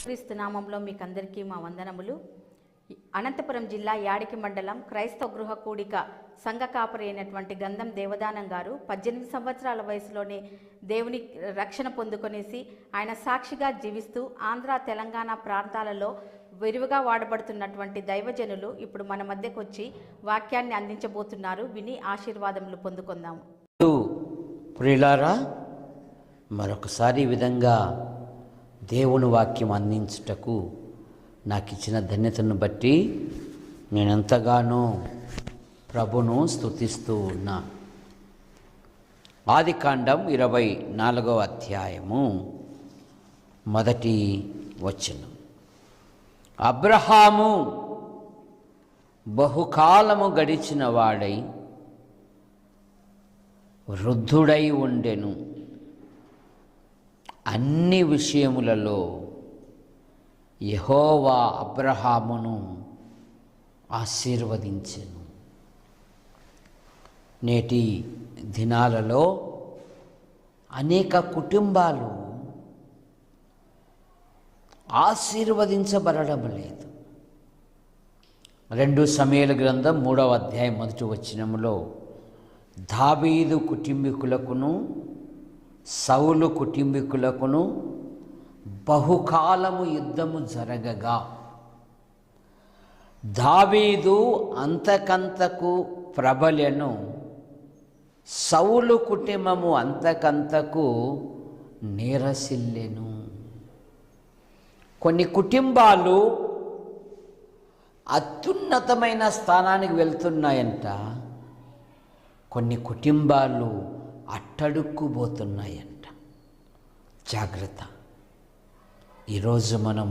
క్రీస్తు నామంలో మీకు అందరికీ మా వందనములు. అనంతపురం జిల్లా యాడికి మండలం క్రైస్తవ గృహ కూడిక సంఘ కాపరి అయినటువంటి గంధం దేవదానం గారు 18 సంవత్సరాల వయసులోనే దేవుని రక్షణ పొందుకొనేసి ఆయన సాక్షిగా జీవిస్తూ ఆంధ్ర తెలంగాణ ప్రాంతాలలో విరివిగా వాడబడుతున్నటువంటి దైవజనులు ఇప్పుడు మన మధ్యకు వచ్చి వాక్యాన్ని అందించబోతున్నారు. విని ఆశీర్వాదములు పొందుకుందాము. ప్రియులారా, మరొకసారి ఈ విధంగా దేవుని వాక్యం అందించుటకు నాకు ఇచ్చిన ధన్యతను బట్టి నేను ఎంతగానో ప్రభును స్తుతిస్తూ ఉన్నా. ఆదికాండం 24వ అధ్యాయము 1వ వచనం. అబ్రహాము బహుకాలము గడిచిన వాడై వృద్ధుడై ఉండెను. అన్ని విషయములలో యెహోవా అబ్రహామును ఆశీర్వదించెను. నేటి దినాలలో అనేక కుటుంబాలు ఆశీర్వదించబడడం లేదు. 2 సమూయేలు గ్రంథం 3వ అధ్యాయం 1వ వచనములో దావీదు కుటుంబీకులకును సౌలు కుటుంబీకులకును బహుకాలము యుద్ధము జరగగా దావీదు అంతకంతకు ప్రబలెను, సౌలు కుటుంబము అంతకంతకు నీరసిల్లెను. కొన్ని కుటుంబాలు అత్యున్నతమైన స్థానానికి వెళ్తున్నాయంట, కొన్ని కుటుంబాలు అట్టడుక్కుపోతున్నాయంట. జాగ్రత్త. ఈరోజు మనం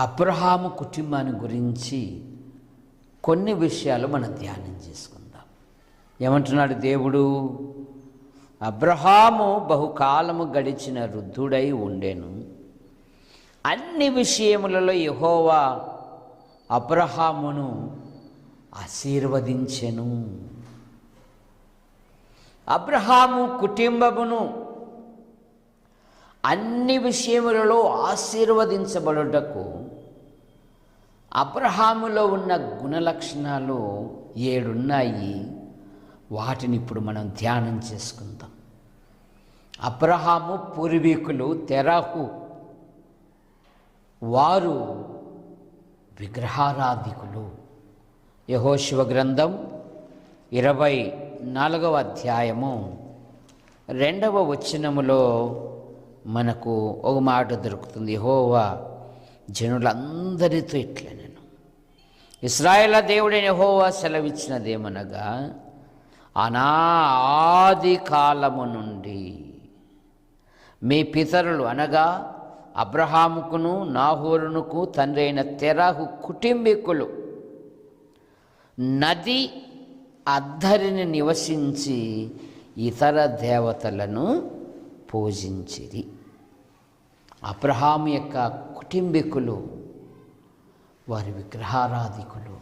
అబ్రహాము కుటుంబాన్ని గురించి కొన్ని విషయాలు మనం ధ్యానం చేసుకుందాం. ఏమంటున్నాడు దేవుడు? అబ్రహాము బహుకాలము గడిచిన వృద్ధుడై ఉండెను. అన్ని విషయములలో యెహోవా అబ్రహామును ఆశీర్వదించెను. అబ్రహాము కుటుంబమును అన్ని విషయములలో ఆశీర్వదించబడుటకు అబ్రహాములో ఉన్న గుణలక్షణాలు 7 ఉన్నాయి. వాటిని ఇప్పుడు మనం ధ్యానం చేసుకుందాం. అబ్రహాము పూర్వీకులు తెరహు, వారు విగ్రహారాధికులు. యెహోషువ గ్రంథం 24వ అధ్యాయము 2వ వచనములో మనకు ఒక మాట దొరుకుతుంది. యెహోవా జనులందరితో ఇట్లనెను, ఇశ్రాయేలు దేవుడైన యెహోవా సెలవిచ్చినదేమనగా, అనాది కాలము నుండి మీ పితరులు అనగా అబ్రహాముకును నాహోరునుకు తండ్రి అయిన తెరహు కుటుంబీకులు నది అద్దరిని నివసించి ఇతర దేవతలను పూజించిరి. అబ్రహాము యొక్క కుటుంబీకులు వారి విగ్రహారాధికులు.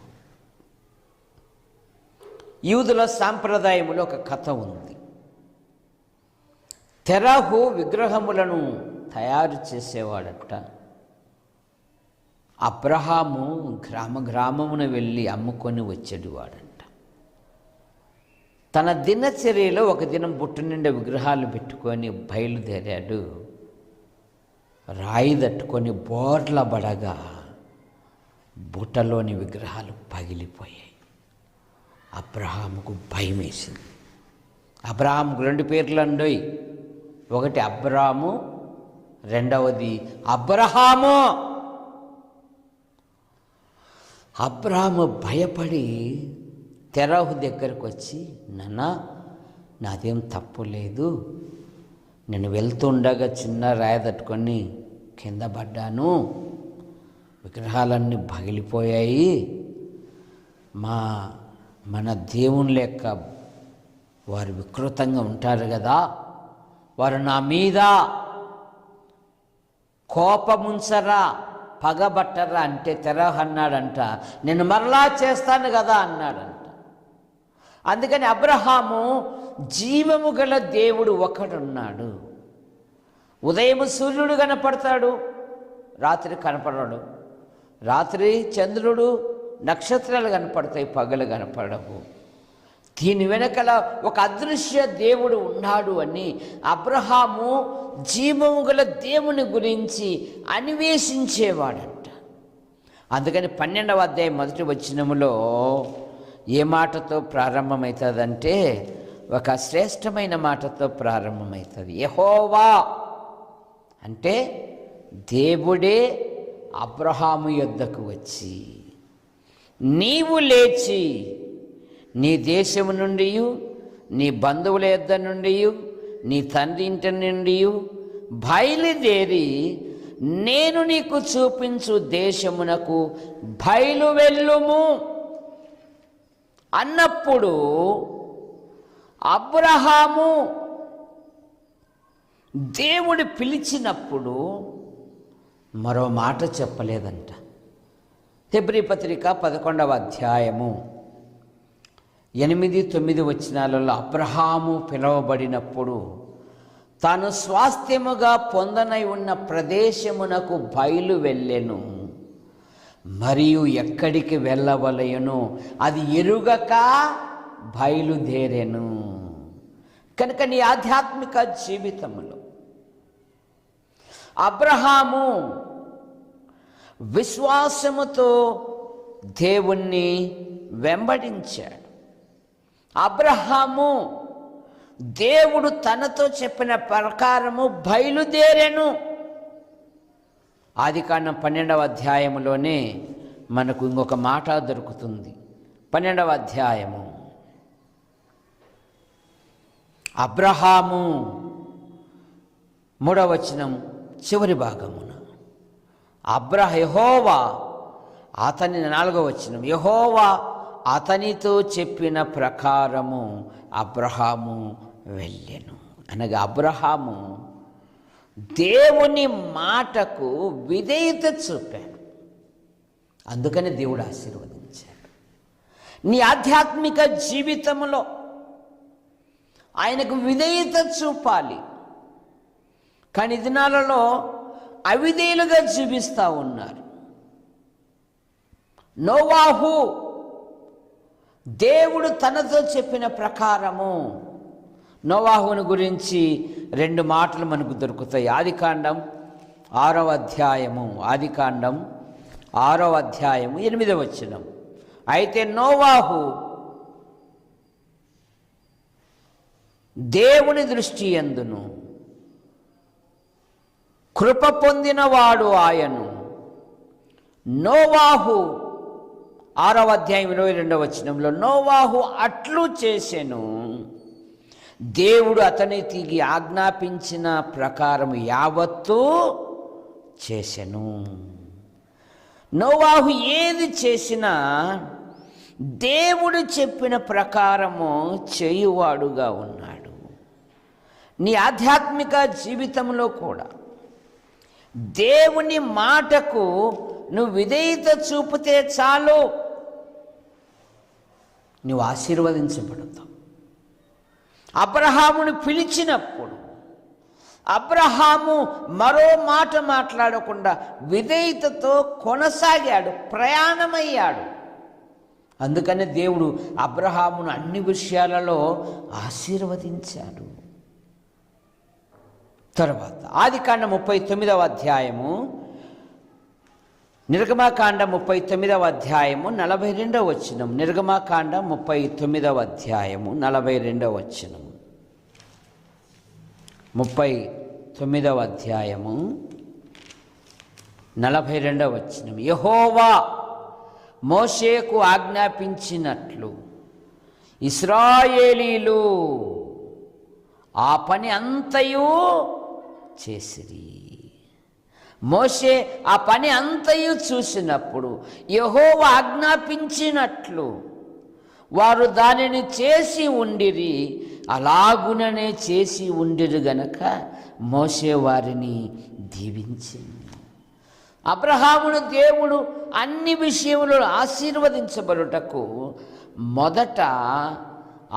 యూదుల సాంప్రదాయములో ఒక కథ ఉంది. తెరహు విగ్రహములను తయారు చేసేవాడట. అబ్రహాము గ్రామమున వెళ్ళి అమ్ముకొని వచ్చేవాడంట. తన దినచర్యలో ఒక దినం బుట్ట నిండా విగ్రహాలు పెట్టుకొని బయలుదేరాడు. రాయి తట్టుకొని బోర్ల పడగా బుట్టలోని విగ్రహాలు పగిలిపోయాయి. అబ్రహాముకు భయం వేసింది. అబ్రహాముకు 2 పేర్లు అండోయ్. ఒకటి అబ్రాము, రెండవది అబ్రహాము. అబ్రహాము భయపడి తెరహు దగ్గరకు వచ్చి, నాన్న, నాదేం తప్పు లేదు, నేను వెళ్తుండగా చిన్న రాయి తట్టుకొని కింద పడ్డాను, విగ్రహాలన్నీ పగిలిపోయాయి, మన దేవుని లెక్క వారు వికృతంగా ఉంటారు కదా, వారు నా మీద కోపముంచరా, పగబట్టరా అంటే తెరహు అన్నాడంట, నేను మరలా చేస్తాను కదా అన్నాడంట. అందుకని అబ్రహాము జీవము గల దేవుడు ఒకడున్నాడు. ఉదయం సూర్యుడు కనపడతాడు, రాత్రి కనపడడు. రాత్రి చంద్రుడు నక్షత్రాలు కనపడతాయి, పగలు కనపడవు. దీని వెనకల ఒక అదృశ్య దేవుడు ఉన్నాడు అని అబ్రహాము జీవము గల దేవుని గురించి అన్వేషించేవాడంట. అందుకని 12వ అధ్యాయం మొదటి వచనములో ఏ మాటతో ప్రారంభమవుతుందంటే ఒక శ్రేష్టమైన మాటతో ప్రారంభమవుతుంది. యెహోవా అంటే దేవుడే అబ్రహాము యొద్దకు వచ్చి, నీవు లేచి నీ దేశము నుండి, నీ బంధువుల యొద్ద నుండి, నీ తండ్రి ఇంటి నుండి బయలుదేరి నేను నీకు చూపించు దేశమునకు బయలు వెళ్ళుము అన్నప్పుడు అబ్రహాము దేవుడు పిలిచినప్పుడు మరో మాట చెప్పలేదంట. హెబ్రీ పత్రిక 11వ అధ్యాయము 8-9 వచనాలలో అబ్రహాము పిలువబడినప్పుడు తాను స్వాస్థ్యముగా పొందనై ఉన్న ప్రదేశమునకు బయలు వెళ్ళెను, మరియు ఎక్కడికి వెళ్ళవలయను అది ఎరుగక బయలుదేరెను. కనుక నీ ఆధ్యాత్మిక జీవితంలో అబ్రహాము విశ్వాసముతో దేవుణ్ణి వెంబడించాడు. అబ్రహాము దేవుడు తనతో చెప్పిన ప్రకారము బయలుదేరెను. ఆదికాండం 12వ అధ్యాయములోనే మనకు ఇంకొక మాట దొరుకుతుంది. 12వ అధ్యాయము అబ్రహాము 3వ వచనం చివరి భాగమున యెహోవా అతని 4వ వచనం యెహోవా అతనితో చెప్పిన ప్రకారము అబ్రహాము వెళ్ళెను. అనగా అబ్రహాము దేవుని మాటకు విధేయత చూపాడు. అందుకని దేవుడు ఆశీర్వదించాడు. నీ ఆధ్యాత్మిక జీవితంలో ఆయనకు విధేయత చూపాలి. కానీ దినాలలో అవిధేయులుగా జీవిస్తూ ఉన్నారు. నోవాహు దేవుడు తనతో చెప్పిన ప్రకారము, నోవాహుని గురించి 2 మాటలు మనకు దొరుకుతాయి. ఆదికాండం 6వ అధ్యాయము 8వ వచనం. అయితే నోవాహు దేవుని దృష్టి యందును కృప పొందినవాడు ఆయను. నోవాహు 6వ అధ్యాయం 22వ వచనంలో నోవాహు అట్లు చేసెను, దేవుడు అతనికి ఆజ్ఞాపించిన ప్రకారం యావత్తూ చేసెను. నోవాహు ఏది చేసినా దేవుడు చెప్పిన ప్రకారము చేయువాడుగా ఉన్నాడు. నీ ఆధ్యాత్మిక జీవితంలో కూడా దేవుని మాటకు నువ్వు విధేయత చూపితే చాలు, నువ్వు ఆశీర్వదించబడతావు. అబ్రహామును పిలిచినప్పుడు అబ్రహాము మరో మాట మాట్లాడకుండా విధేయతతో కొనసాగాడు, ప్రయాణమయ్యాడు. అందుకని దేవుడు అబ్రహామును అన్ని విషయాలలో ఆశీర్వదించాడు. తర్వాత ఆదికాండం 39వ అధ్యాయము, నిర్గమకాండం 39వ అధ్యాయము 42వ వచనం. నిర్గమకాండం 39వ అధ్యాయము 42వ వచనం. 39వ అధ్యాయము 42వ వచనం. యెహోవా మోషేకు ఆజ్ఞాపించినట్లు ఇశ్రాయేలీలు ఆ పని అంతయు చేసిరి. మోషే ఆ పని అంతయు చూసినప్పుడు యెహోవా ఆజ్ఞాపించినట్లు వారు దానిని చేసి ఉండిరి, అలాగుననే చేసి ఉండిరు గనక మోషే వారిని దీవించింది. అబ్రహామును దేవుడు అన్ని విషయములలో ఆశీర్వదించబడుటకు మొదట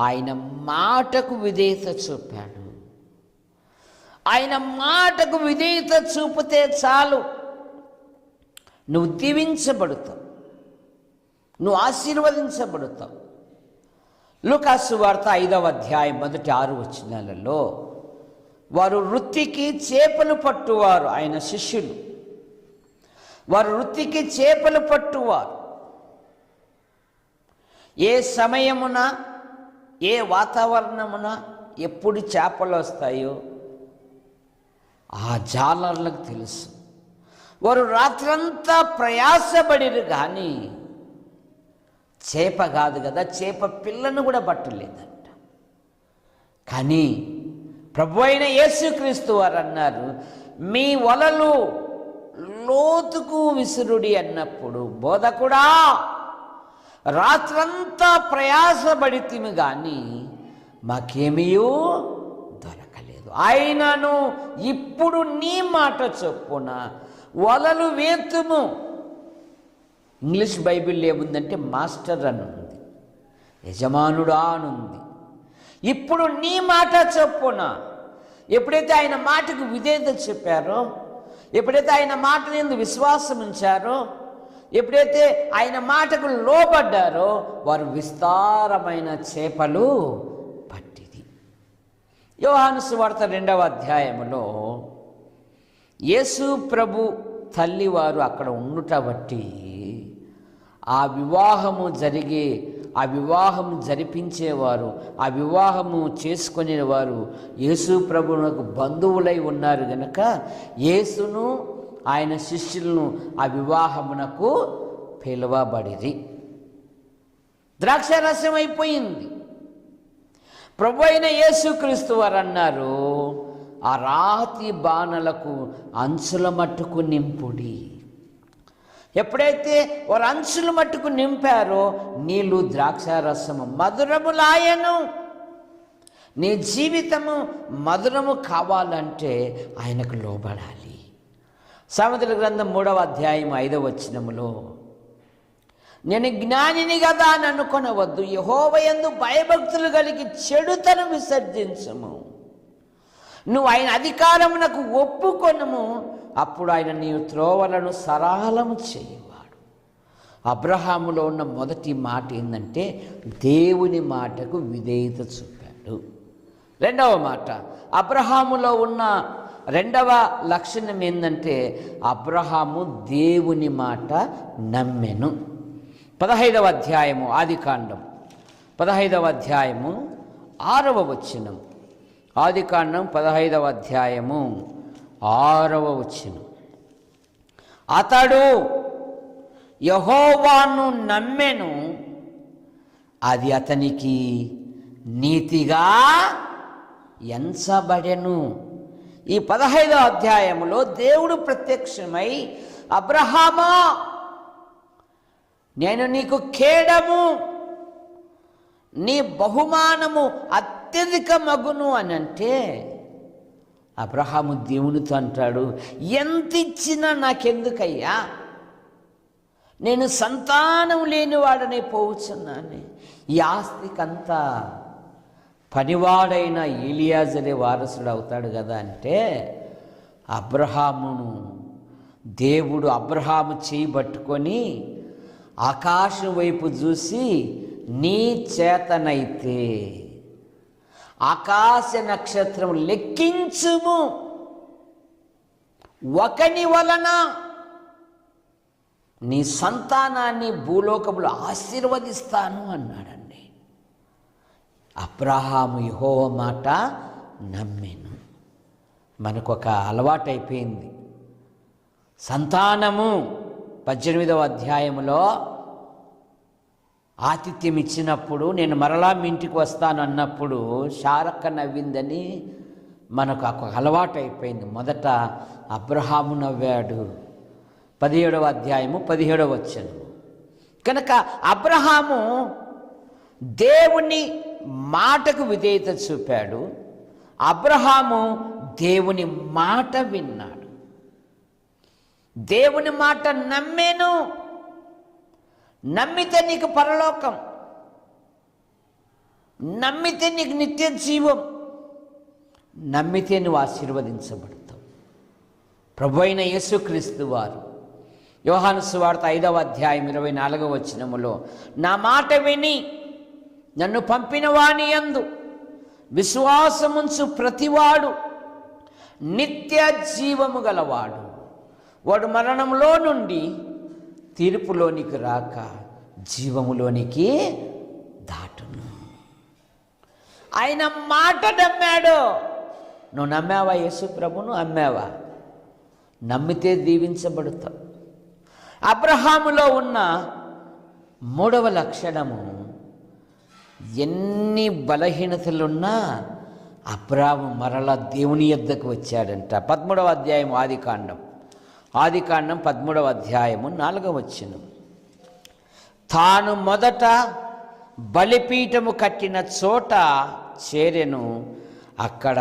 ఆయన మాటకు విధేయత చూపాడు. ఆయన మాటకు విధేయత చూపితే చాలు, నువ్వు దీవించబడతావు, నువ్వు ఆశీర్వదించబడతావు. లూకాసు వార్త 5వ అధ్యాయం 1-6 వచనాలలో వారు వృత్తికి చేపలు పట్టువారు, ఆయన శిష్యులు వారు వృత్తికి చేపలు పట్టువారు. ఏ సమయమున ఏ వాతావరణమున ఎప్పుడు చేపలు వస్తాయో ఆ జాలర్లకు తెలుసు. వారు రాత్రంతా ప్రయాసపడిరు కానీ చేప కాదు కదా, చేప పిల్లను కూడా పట్టలేదంట. కానీ ప్రభు అయిన యేసుక్రీస్తు వారు అన్నారు, మీ వలలు లోతుకు విసురుడి అన్నప్పుడు, బోధకుడా రాత్రంతా ప్రయాసపడితిమి కానీ మాకేమీయూ దొరకలేదు, అయినను ఇప్పుడు నీ మాట చొప్పున వలలు వేతుము. ఇంగ్లీష్ బైబిల్లో ఏముందంటే మాస్టర్ అని ఉంది, యజమానుడా అని ఉంది. ఇప్పుడు నీ మాట చొప్పున, ఎప్పుడైతే ఆయన మాటకు విధేయత చెప్పారో, ఎప్పుడైతే ఆయన మాట యందు విశ్వాసం ఉంచారో, ఎప్పుడైతే ఆయన మాటకు లోబడ్డారో వారు విస్తారమైన చేపలు పట్టిది. యోహాను సువార్త 2వ అధ్యాయములో యేసు ప్రభు తల్లి వారు అక్కడ ఉండుట బట్టి ఆ వివాహము జరిపించేవారు, ఆ వివాహము చేసుకునేవారు యేసు ప్రభువునకు బంధువులై ఉన్నారు గనక యేసును ఆయన శిష్యులను ఆ వివాహమునకు పిలువబడిరి. ద్రాక్షారసం అయిపోయింది. ప్రభు అయిన యేసుక్రీస్తు వారు అన్నారు, ఆ రాతి బాణలకు అంచుల మట్టుకు నింపుడి. ఎప్పుడైతే వారు అంచుల మట్టుకు నింపారో నీళ్ళు ద్రాక్షారసము మధురములాయను. నీ జీవితము మధురము కావాలంటే ఆయనకు లోబడాలి. సామెతల గ్రంథం 3వ అధ్యాయం 5వ వచనములో, నేను జ్ఞానిని కదా అని అనుకొనవద్దు, యెహోవా యందు భయభక్తులు కలిగి చెడుతను విసర్జించము. నువ్వు ఆయన అధికారమునకు ఒప్పుకొనుము, అప్పుడు ఆయన నీ త్రోవలను సరళము చేయవాడు. అబ్రహాములో ఉన్న మొదటి మాట ఏంటంటే దేవుని మాటకు విధేయత చూపాడు. రెండవ మాట, అబ్రహాములో ఉన్న రెండవ లక్షణం ఏంటంటే అబ్రహాము దేవుని మాట నమ్మెను. 15వ అధ్యాయము ఆదికాండం 15వ అధ్యాయము 6వ వచనం. ఆదికాండం 15వ అధ్యాయము 6వ వచనం. అతడు యెహోవాను నమ్మెను, అది అతనికి నీతిగా ఎంచబడెను. ఈ 15వ అధ్యాయములో దేవుడు ప్రత్యక్షమై, అబ్రహామా నేను నీకు కేడము, నీ బహుమానము అత్యధిక మగును అని అంటే, అబ్రహాము దేవునితో అంటాడు, ఎంత ఇచ్చినా నాకెందుకయ్యా, నేను సంతానం లేనివాడనే పోవచ్చున్నాను, ఈ ఆస్తికంతా పనివాడైన ఎలియాజరే వారసుడు అవుతాడు కదా అంటే, అబ్రహామును దేవుడు అబ్రహాము చేయి పట్టుకొని ఆకాశం వైపు చూసి, నీ చేతనైతే ఆకాశ నక్షత్రం లెక్కించుము, ఒకని వలన నీ సంతానాన్ని భూలోకములో ఆశీర్వదిస్తాను అన్నాడండి. అబ్రహాము యెహోవా మాట నమ్మెను. మనకొక అలవాటైపోయింది. సంతానము 18వ అధ్యాయములో ఆతిథ్యం ఇచ్చినప్పుడు, నేను మరలా మీ ఇంటికి వస్తాను అన్నప్పుడు శారక్క నవ్విందని మనకు ఒక అలవాటు అయిపోయింది. మొదట అబ్రహాము నవ్వాడు. 17వ అధ్యాయము 17వ వచనం. కనుక అబ్రహాము దేవుని మాటకు విధేయత చూపాడు. అబ్రహాము దేవుని మాట విన్నాడు. దేవుని మాట నమ్మెను. నమ్మితే నీకు పరలోకం, నమ్మితే నీకు నిత్య జీవం, నమ్మితే నువ్వు ఆశీర్వదించబడతావు. ప్రభు అయిన యేసుక్రీస్తు వారు యోహాను సువార్త 5వ అధ్యాయం 24వ వచనములో, నా మాట విని నన్ను పంపిన వాని యందు విశ్వాసముంచు ప్రతివాడు నిత్య జీవము గలవాడు, వాడు మరణంలో నుండి తీర్పులోనికి రాక జీవములోనికి దాటును. ఆయన మాట నమ్మాడు. నువ్వు నమ్మావా యేసు ప్రభును? అమ్మావా? నమ్మితే దీవించబడతావు. అబ్రహాములో ఉన్న 3వ లక్షణము, ఎన్ని బలహీనతలున్నా అబ్రాము మరలా దేవుని యొద్దకు వచ్చాడంట. 13వ అధ్యాయం ఆదికాండం 13వ అధ్యాయము 4వ వచనం, తాను మొదట బలిపీఠము కట్టిన చోట చేరెను, అక్కడ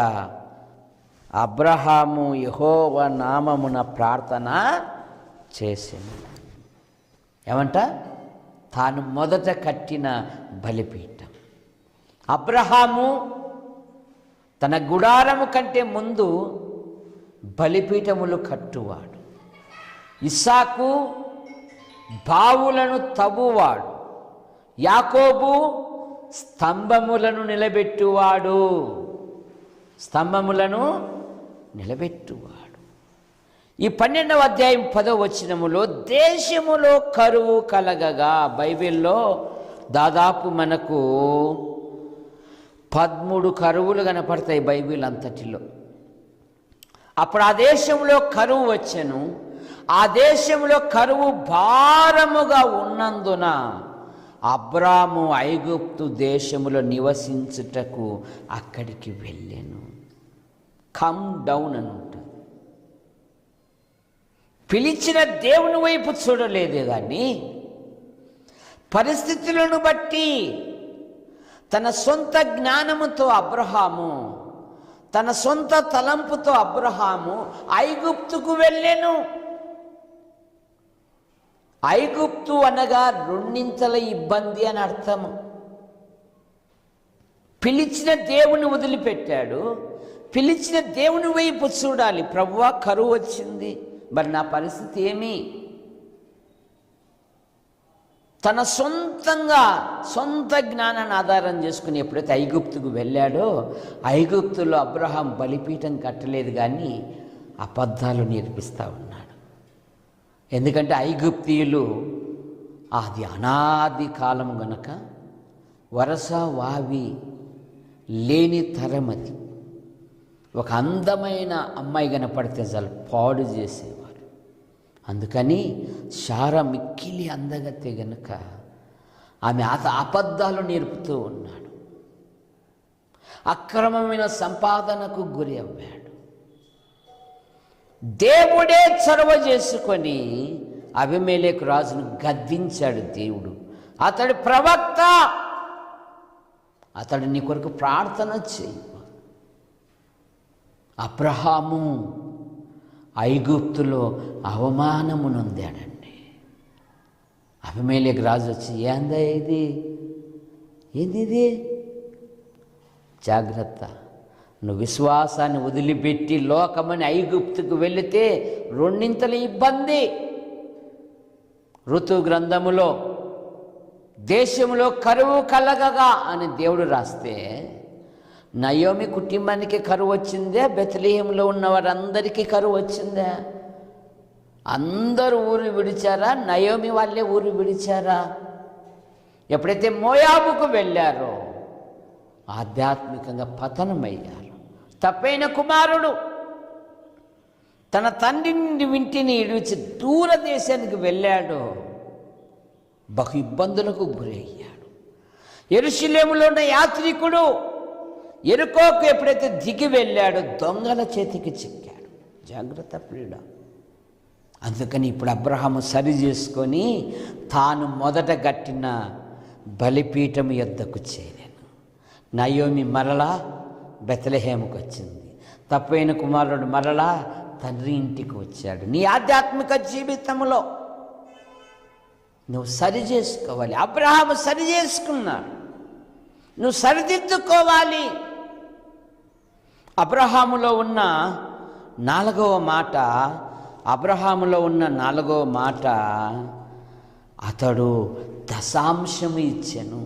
అబ్రహాము యెహోవా నామమున ప్రార్థన చేసెను. ఏమంట? తాను మొదట కట్టిన బలిపీఠం. అబ్రహాము తన గుడారము కంటే ముందు బలిపీఠములు కట్టువాడు. ఇస్సాకు బావులను తవ్వువాడు. యాకోబు స్తంభములను నిలబెట్టువాడు. ఈ 12వ అధ్యాయం 10వ వచనములో దేశములో కరువు కలగగా, బైబిల్లో దాదాపు మనకు 13 కరువులు కనపడతాయి బైబిల్ అంతటిలో. అప్పుడు ఆ దేశంలో కరువు వచ్చెను. ఆ దేశంలో కరువు భారముగా ఉన్నందున అబ్రాము ఐగుప్తు దేశములో నివసించుటకు అక్కడికి వెళ్ళెను. కమ్ డౌన్ అని ఉంటుంది. పిలిచిన దేవుని వైపు చూడలేదే కానీ పరిస్థితులను బట్టి తన సొంత జ్ఞానముతో అబ్రహాము, తన సొంత తలంపుతో అబ్రహాము ఐగుప్తుకు వెళ్ళెను. ఐగుప్తు అనగా 2 ఇబ్బంది అని అర్థము. పిలిచిన దేవుని వదిలిపెట్టాడు. పిలిచిన దేవుని వైపు చూడాలి. ప్రభువా, కరువు వచ్చింది, మరి నా పరిస్థితి ఏమి? తన సొంత జ్ఞానాన్ని ఆధారం చేసుకుని ఎప్పుడైతే ఐగుప్తుకు వెళ్ళాడో, ఐగుప్తులో అబ్రహాం బలిపీఠం కట్టలేదు కానీ అబద్ధాలు నేర్పిస్తూ ఉన్నాడు. ఎందుకంటే ఐగుప్తీయులు అది అనాది కాలం గనక వరస వావి లేని తరం అది. ఒక అందమైన అమ్మాయి కనపడితే చాలు పాడు చేసేవారు. అందుకని శారా మిక్కిలి అందగతే గనుక ఆమె అబద్ధాలు నేర్పుతూ ఉన్నాడు. అక్రమమైన సంపాదనకు గురి అవ్వాడు. దేవుడే చొరవ చేసుకొని అబీమెలెకు రాజును గద్దించాడు దేవుడు. అతడు ప్రవక్త, అతడు నీ కొరకు ప్రార్థన చేయి. అబ్రహాము ఐగుప్తులో అవమానము నొందాడండి. అబీమెలెకు రాజు వచ్చి, ఏందా ఏంది జాగ్రత్త, నువ్వు విశ్వాసాన్ని వదిలిపెట్టి లోకమని ఐగుప్తుకు వెళితే 2 ఇబ్బంది. ఋతు గ్రంథములో దేశంలో కరువు కలగగా అని దేవుడు రాస్తే, నయోమి కుటుంబానికి కరువు వచ్చిందే? బెత్లెహేములో ఉన్న వారందరికీ కరువు వచ్చిందే? అందరూ ఊరు విడిచారా? నయోమి వాళ్ళే ఊరు విడిచారా? ఎప్పుడైతే మోయాబుకు వెళ్ళారో ఆధ్యాత్మికంగా పతనమయ్యారు. తప్పైన కుమారుడు తన తండ్రిని ఇంటిని విడిచి దూర దేశానికి వెళ్ళాడో బహు ఇబ్బందులకు గురయ్యాడు. యెరూషలేములో ఉన్న యాత్రికుడు యెరికోకు ఎప్పుడైతే దిగి వెళ్ళాడో దొంగల చేతికి చిక్కాడు. జాగ్రత్త ప్రియుడా. అందుకని ఇప్పుడు అబ్రహాము సరి చేసుకొని తాను మొదట కట్టిన బలిపీఠం యొద్దకు చేరాను. నయోమి మరలా బెత్లెహేముకు వచ్చింది. తప్పైన కుమారుడు మరలా తండ్రి ఇంటికి వచ్చాడు. నీ ఆధ్యాత్మిక జీవితంలో నువ్వు సరి చేసుకోవాలి. అబ్రహాము సరి చేసుకున్నాడు, నువ్వు సరిదిద్దుకోవాలి. అబ్రహాములో ఉన్న 4వ మాట, అబ్రహాములో ఉన్న 4వ మాట, అతడు దశాంశము ఇచ్చెను.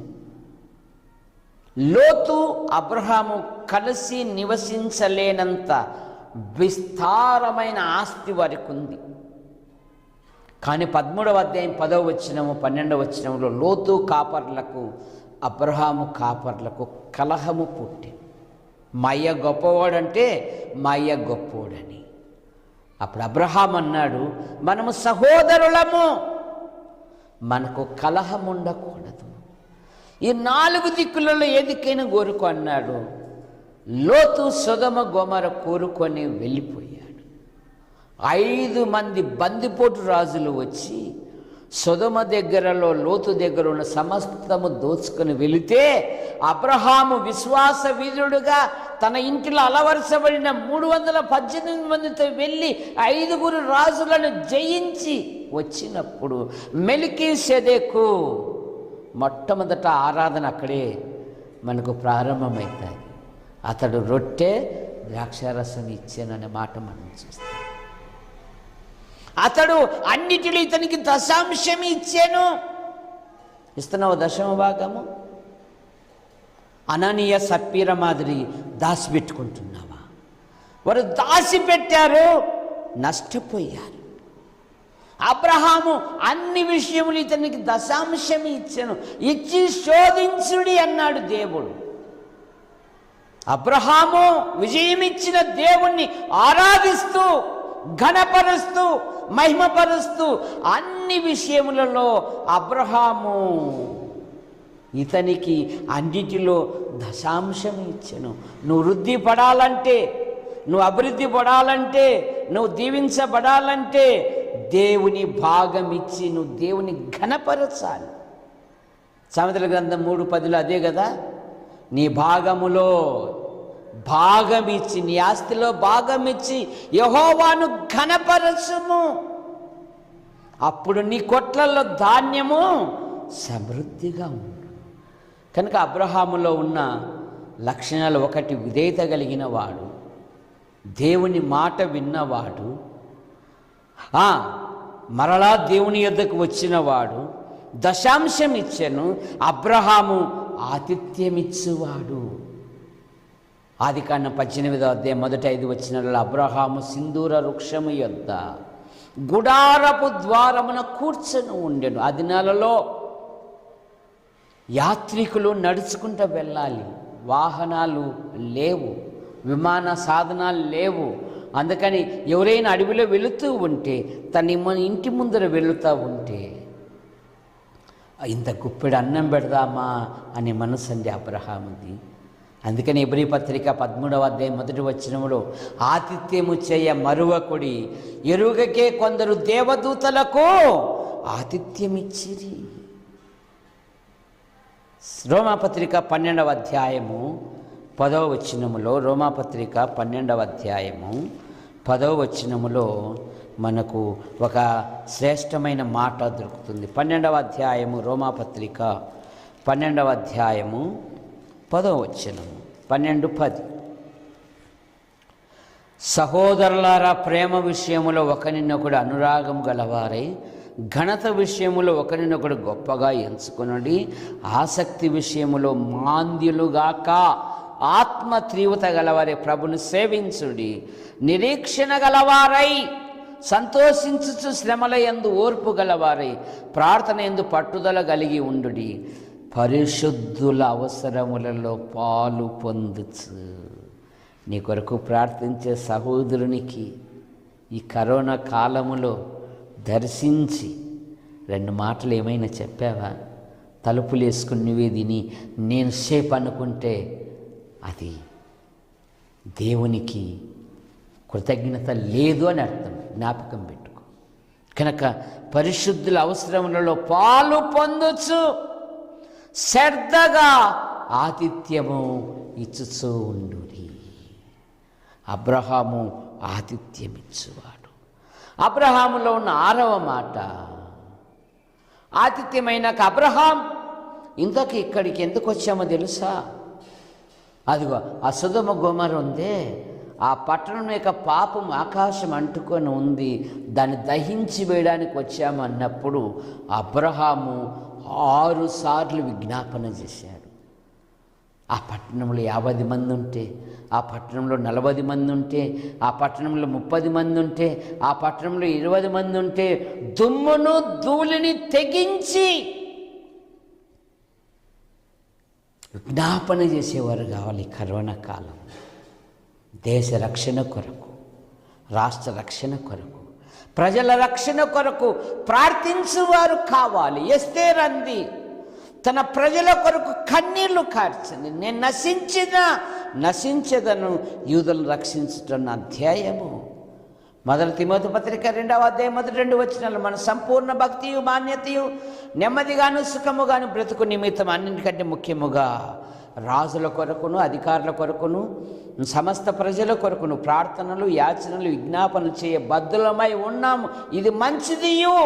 లోతు అబ్రహాము కలిసి నివసించలేనంత విస్తారమైన ఆస్తి వారికి ఉంది. కానీ 13వ అధ్యాయం 10వ వచనము 12వ వచనంలో లోతు కాపర్లకు అబ్రహాము కాపర్లకు కలహము పుట్టి, మా అయ్య గొప్పవాడంటే మా అయ్య గొప్పోడని. అప్పుడు అబ్రహాం అన్నాడు, మనము సహోదరులము, మనకు కలహం ఉండకూడదు. ఈ 4 దిక్కులలో ఏదికైనా కోరుకో అన్నాడు. లోతు సొదొమ గొమొర కోరుకొని వెళ్ళిపోయాడు. 5 మంది బందిపోటు రాజులు వచ్చి సొదొమ దగ్గరలో లోతు దగ్గర ఉన్న సమస్తము దోచుకొని వెళితే, అబ్రహాము విశ్వాస వీరుడుగా తన ఇంటిలో అలవరచబడిన 318 మందితో వెళ్ళి 5 రాజులను జయించి వచ్చినప్పుడు మెల్కీసెదెకు మొట్టమొదట ఆరాధన అక్కడే మనకు ప్రారంభమవుతుంది. అతడు రొట్టె ద్రాక్షారసం ఇచ్చాననే మాట మనం చూస్తాం. అతడు అన్నిటిలో ఇతనికి దశాంశం ఇచ్చాను. ఇస్తున్నావు దశమ భాగము? అననీయ సప్పీర మాదిరి దాచిపెట్టుకుంటున్నావా? వారు దాచిపెట్టారు, నష్టపోయారు. అబ్రహాము అన్ని విషయములు ఇతనికి దశాంశం ఇచ్చాను, ఇచ్చి శోధించుడి అన్నాడు దేవుడు. అబ్రహాము విజయమిచ్చిన దేవుణ్ణి ఆరాధిస్తూ, ఘనపరుస్తూ, మహిమపరుస్తూ అన్ని విషయములలో అబ్రహాము ఇతనికి అన్నిటిలో దశాంశం ఇచ్చెను. నువ్వు వృద్ధి పడాలంటే, నువ్వు అభివృద్ధి పడాలంటే, నువ్వు దీవించబడాలంటే దేవుని భాగం ఇచ్చి నువ్వు దేవుని ఘనపరచాలి. సామెతల గ్రంథం 3:10 అదే కదా, నీ భాగములో భాగం ఇచ్చి, నీ ఆస్తిలో భాగం ఇచ్చి యెహోవాను ఘనపరచుము, అప్పుడు నీ కొట్లలో ధాన్యము సమృద్ధిగా ఉండు. కనుక అబ్రహాములో ఉన్న లక్షణాలు, ఒకటి విధేయత కలిగిన వాడు, దేవుని మాట విన్నవాడు, మరలా దేవుని యొద్దకు వచ్చినవాడు, దశాంశం ఇచ్చెను. అబ్రహాము ఆతిథ్యమిచ్చువాడు. ఆదికాండం 18వ అధ్యాయం 1-5 వచనాలలో అబ్రహాము సింధూర వృక్షము యొద్ద గుడారపు ద్వారమున కూర్చొని ఉండెను. ఆ దినాలలో యాత్రికులు నడుచుకుంటూ వెళ్ళాలి, వాహనాలు లేవు, విమాన సాధనాలు లేవు. అందుకని ఎవరైనా అడవిలో వెళుతూ ఉంటే తన ఇంటి ముందర వెళుతూ ఉంటే ఇంత గుప్పెడు అన్నం పెడదామా అనే మనసు అండి అబ్రహాముది. అందుకని ఎబ్రీ పత్రిక 13వ అధ్యాయం 1వ వచనములో ఆతిథ్యము చేయ మరువకుడి, ఎరుగకే కొందరు దేవదూతలకు ఆతిథ్యమిచ్చిరి. రోమాపత్రిక 12వ అధ్యాయము 10వ వచనములో, రోమాపత్రిక 12వ అధ్యాయము 10వ వచనములో మనకు ఒక శ్రేష్టమైన మాట దొరుకుతుంది. 12వ అధ్యాయము రోమాపత్రిక 12వ అధ్యాయము 10వ వచనము 12:10. సహోదరులారా, ప్రేమ విషయములో ఒకరినొకడు అనురాగం గలవారై, ఘనత విషయములో ఒకరినొకడు గొప్పగా ఎంచుకొనుడి, ఆసక్తి విషయములో మాంద్యులుగాక ఆత్మ తీవ్రత గలవారై ప్రభుని సేవించుడి, నిరీక్షణ గలవారై సంతోషించుచు శ్రమల యందు ఓర్పు గలవారై ప్రార్థన యందు పట్టుదల కలిగి ఉండుడి, పరిశుద్ధుల అవసరములలో పాలు పొందుచు. నీ కొరకు ప్రార్థించే సహోదరునికి ఈ కరోనా కాలములో దర్శించి 2 మాటలు ఏమైనా చెప్పావా? తలుపులు వేసుకుని నువ్వే తిని నేను సేపు అనుకుంటే అది దేవునికి కృతజ్ఞత లేదు అని అర్థం. జ్ఞాపకం పెట్టుకో. కనుక పరిశుద్ధుల అవసరములలో పాలు పొందొచ్చు, శ్రద్ధగా ఆతిథ్యము ఇచ్చుచూ ఉండుడి. అబ్రహాము ఆతిథ్యమిచ్చువాడు. అబ్రహాములో ఉన్న 6వ మాట ఆతిథ్యమైనాక అబ్రహాం ఇంతకు ఇక్కడికి ఎందుకు వచ్చామో తెలుసా? అదిగో ఆ సొదొమ గొమొర ఉందే, ఆ పట్టణం యొక్క పాపం ఆకాశం అంటుకొని ఉంది, దాన్ని దహించి వేయడానికి వచ్చాము అన్నప్పుడు అబ్రహాము 6 సార్లు విజ్ఞాపన చేశాడు. ఆ పట్టణంలో 50 మంది ఉంటే, ఆ పట్టణంలో 40 మంది ఉంటే, ఆ పట్టణంలో 30 మంది ఉంటే, ఆ పట్టణంలో 20 మంది ఉంటే దుమ్మును ధూళిని తెగించి విజ్ఞాపన చేసేవారు కావాలి. కరోనా కాలం దేశ రక్షణ కొరకు, రాష్ట్ర రక్షణ కొరకు, ప్రజల రక్షణ కొరకు ప్రార్థించువారు కావాలి. ఎస్తేరు అంది, తన ప్రజల కొరకు కన్నీళ్లు కార్చింది. నేను నశించదను, యూదులను రక్షించుతున్న అధ్యాయము. 1 తిమోతి పత్రిక 2వ అధ్యాయం 1-2 వచనాలు. మన సంపూర్ణ భక్తియు మాన్యతయు నెమ్మదిగాను సుఖముగాను బ్రతుకు నిమిత్తం అన్నింటికంటే ముఖ్యముగా రాజుల కొరకును, అధికారుల కొరకును, సమస్త ప్రజల కొరకును ప్రార్థనలు, యాచనలు, విజ్ఞాపనలు చేయ బద్ధులమై ఉన్నాము. ఇది మంచిదియు,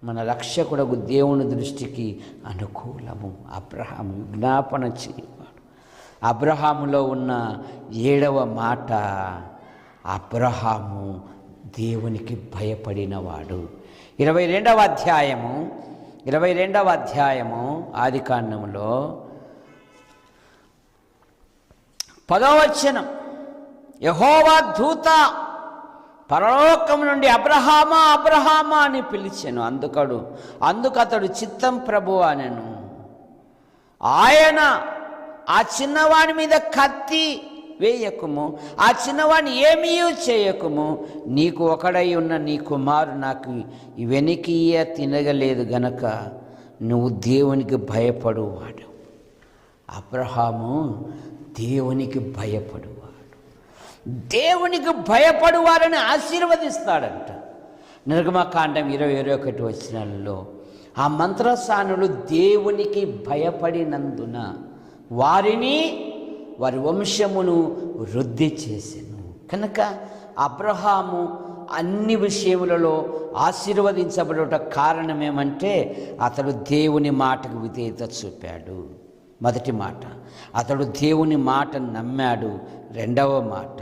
మన రక్షకుడకు దేవుని దృష్టికి అనుకూలము. అబ్రహాము విజ్ఞాపన చేయవాడు. అబ్రహాములో ఉన్న 7వ మాట, అబ్రహాము దేవునికి భయపడినవాడు. 22వ అధ్యాయము ఆదికాండములో 10వ వచనం, యెహోవా దూత పరలోకం నుండి అబ్రహామా అబ్రహామా అని పిలిచెను. అందుకు అతడు చిత్తం ప్రభువా అనెను. ఆయన ఆ చిన్నవాని మీద కత్తి వేయకుము, ఆ చిన్నవాడిని ఏమీ చేయకుము, నీకు ఒకడై ఉన్న నీ కుమారు నాకు వెనికియ తినగలేదు గనక నువ్వు దేవునికి భయపడువాడు. అబ్రహాము దేవునికి భయపడువాడు. దేవునికి భయపడువారని ఆశీర్వదిస్తాడంట. నిర్గమకాండం 20-21 వచనాలలో ఆ మంత్రసానులు దేవునికి భయపడినందున వారి వంశమును వృద్ధి చేసెను. కనుక అబ్రహాము అన్ని విషయములలో ఆశీర్వదించబడుట కారణం ఏమంటే అతడు దేవుని మాటకు విధేయత చూపాడు. మొదటి మాట, అతడు దేవుని మాట నమ్మాడు. 2వ మాట,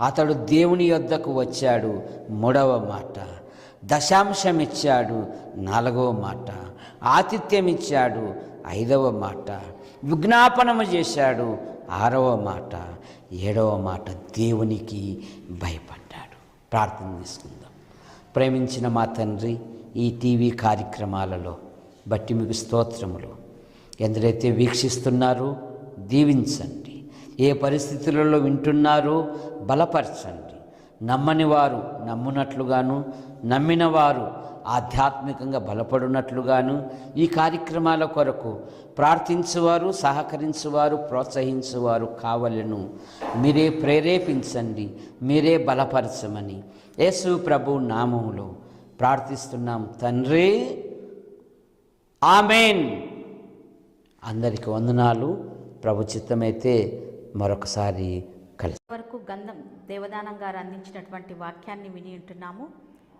అతడు దేవుని యొద్దకు వచ్చాడు. 3వ మాట, దశాంశం ఇచ్చాడు. 4వ మాట, ఆతిథ్యం ఇచ్చాడు. 5వ మాట, విజ్ఞాపనము చేశాడు. 6వ మాట, 7వ మాట, దేవునికి భయపడ్డాడు. ప్రార్థన చేసుకుందాం. ప్రేమించిన మా తండ్రి, ఈ టీవీ కార్యక్రమాలలో బట్టి మీకు స్తోత్రములు. ఎందరైతే వీక్షిస్తున్నారో దీవించండి, ఏ పరిస్థితులలో వింటున్నారో బలపరచండి. నమ్మని వారు నమ్మునట్లుగాను, నమ్మిన వారు ఆధ్యాత్మికంగా బలపడినట్లుగాను ఈ కార్యక్రమాల కొరకు ప్రార్థించువారు, సహకరించువారు, ప్రోత్సహించువారు కావాలను మీరే ప్రేరేపించండి, మీరే బలపరచమని యేసు ప్రభు నామములో ప్రార్థిస్తున్నాం తండ్రి, ఆమేన్. అందరికీ వందనాలు. ప్రభు చిత్తమైతే మరొకసారి కలిసి వరకు గంధం దేవదానం గారు అందించినటువంటి వాక్యాన్ని విని ఉంటున్నాము.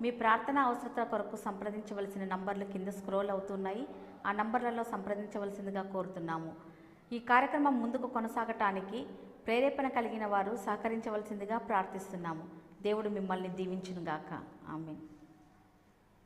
మీ ప్రార్థన అవసరత కొరకు సంప్రదించవలసిన నంబర్లు కింద స్క్రోల్ అవుతున్నాయి. ఆ నంబర్లలో సంప్రదించవలసిందిగా కోరుతున్నాము. ఈ కార్యక్రమం ముందుకు కొనసాగటానికి ప్రేరేపణ కలిగిన వారు సహకరించవలసిందిగా ప్రార్థిస్తున్నాము. దేవుడు మిమ్మల్ని దీవించునుగాక. ఆమేన్.